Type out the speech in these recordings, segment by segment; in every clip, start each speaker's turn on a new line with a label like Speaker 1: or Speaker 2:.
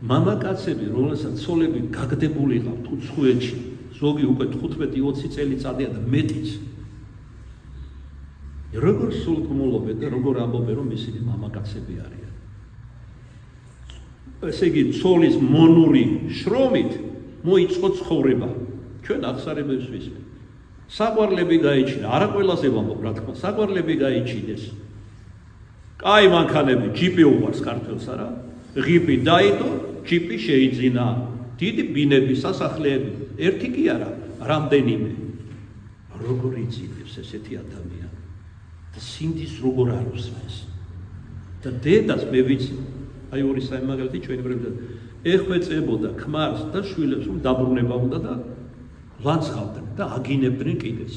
Speaker 1: მამაკაცები, რომელსაც ცოლები გაგდებული ყავთ უცხოეთში, ზოგი უკვე 15-20 წელიწადია და მეტიც. როგორ სულგმულობენ და როგორ ამბობენ, რომ ისინი მამაკაცები არიან. ესე იგი, ცოლის მონური შრომით მოიწყო ცხოვრება. ჩვენ აღსარებებს ვისმენთ. საყვარლები გაიჩინა, არა ყველაზე ვამბობ, რა თქმა, საყვარლები გაიჩინეს. კაი მანქანები, ჯიპი უყვარს ქართველს, არა? ღიპი დაიდო, ჯიპი შეიძინა. დიდი ბინები, სასახლეები, ერთი კი არა, რამდენიმე. როგორ იწინებს ესეთი ადამიანი? და სინდის როგორ არ უსმენს? და დედას მე ვიცი, აი ორი საიმაგალითი ჩვენი პრეზიდენტ ეხვეწებოდა ქმარს და შვილებს, რომ დაბრუნება უნდა და ლანცხავდნენ და აგინებდნენ კიდეც.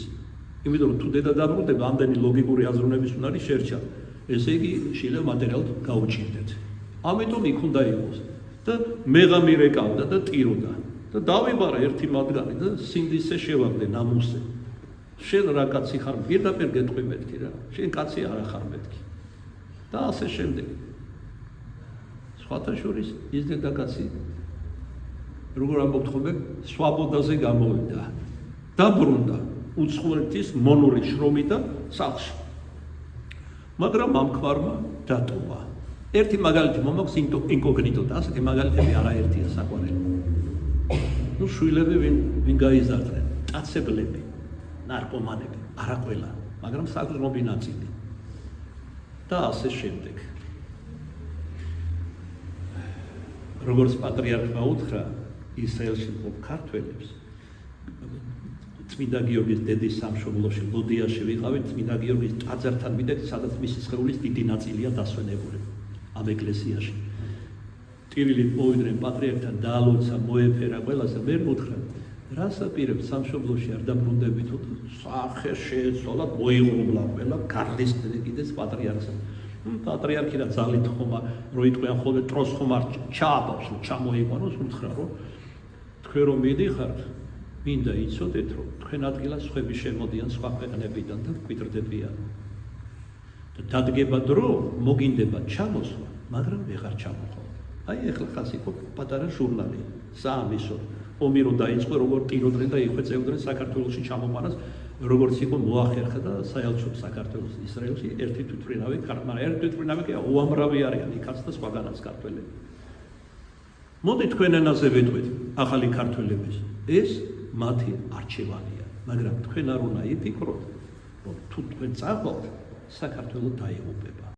Speaker 1: იმიტომ რომ თუ დედა დაბრუნდება, ამდენი ლოგიკური აზროვნების უნარი შერჩა. ესე იგი, შვილებს მატერიალურად გაუჭირდეთ. ამიტომ იქ უნდა იყოს. და მეღამი რეკავდა და ტიროდა. და დავიბარა ერთი მათგანი და სინდისე შევაგდე ნამუსე. შენ რა კაცი ხარ? პირდაპირ გეტყვი მეთქი რა. შენ კაცი არა ხარ მეთქი. და ასე შემდეგ. სხვათა შორის ის დედაკაცი როგორ ამბობთ ხოლმე, სვაბოდაზე გამოვიდა. დაბრუნდა უცხოეთის მონური შრომიდან სახლში. მაგრამ ამ ქმარმა დატოვა. ერთი მაგალითი მომაქვს ინკოგნიტო და ასეთი მაგალითები არაერთია საყვარელი. ნუ შვილები ვინ გაიზარდნენ, ტაცებლები, ნარკომანები, არა ყველა, მაგრამ საგრძნობი ნაწილი. და ასე შემდეგ. როგორც პატრიარქმა უთხრა ისრაელში მყოფ ქართველებს, წმინდა გიორგის დედის სამშობლოში, ლუდიაში ვიყავით, წმინდა გიორგის ტაძართან მიდექით, სადაც მისი სხეულის დიდი ნაწილია დასვენებული ამ ეკლესიაში. ტირილით მოვიდნენ პატრიარქთან, დაალოცა, მოეფერა ყველას და მე მუთხრა, რას აპირებთ სამშობლოში არ დაბრუნდებით, სახე შეეცვალათ, მოიღრუბლა ყველა, გარდისდნენ კიდეც პატრიარქს. პატრიარქი რა ძალით ხომ რო იტყვიან ხოლმე ტროს ხომ არ ჩააბავს, ჩამოიყვანოს, უთხრა რომ თქვენ რომ მიდიხართ, მინდა იცოდეთ რომ თქვენ ადგილას სხვები შემოდიან სხვა ქვეყნებიდან და გვიტარდებიან. და დადგება დრო, მოგინდება ჩამოსვლა, მაგრამ ვეღარ ჩამოხვალ. აი ეხლა ხას იყო პატარა ჟურნალი, საამისო, ომი რო დაიწყო, როგორ ტიროდნენ და იხვეწებდნენ საქართველოში ჩამოყვანას, როგორც იყო მოახერხა და საელჩო საქართველოს ისრაელში ერთი თვითმფრინავი ქართველი, ერთი თვითმფრინავი კი უამრავი არიან იქაც და სხვაგანაც ქართველები. მოდი თქვენ ენაზე ვიტყვით ახალი ქართველების, ეს მათი არჩევანია, მაგრამ თქვენ არ უნდა იფიქროთ, რომ თუ თქვენ წავალთ, საქართველო დაიღუპება.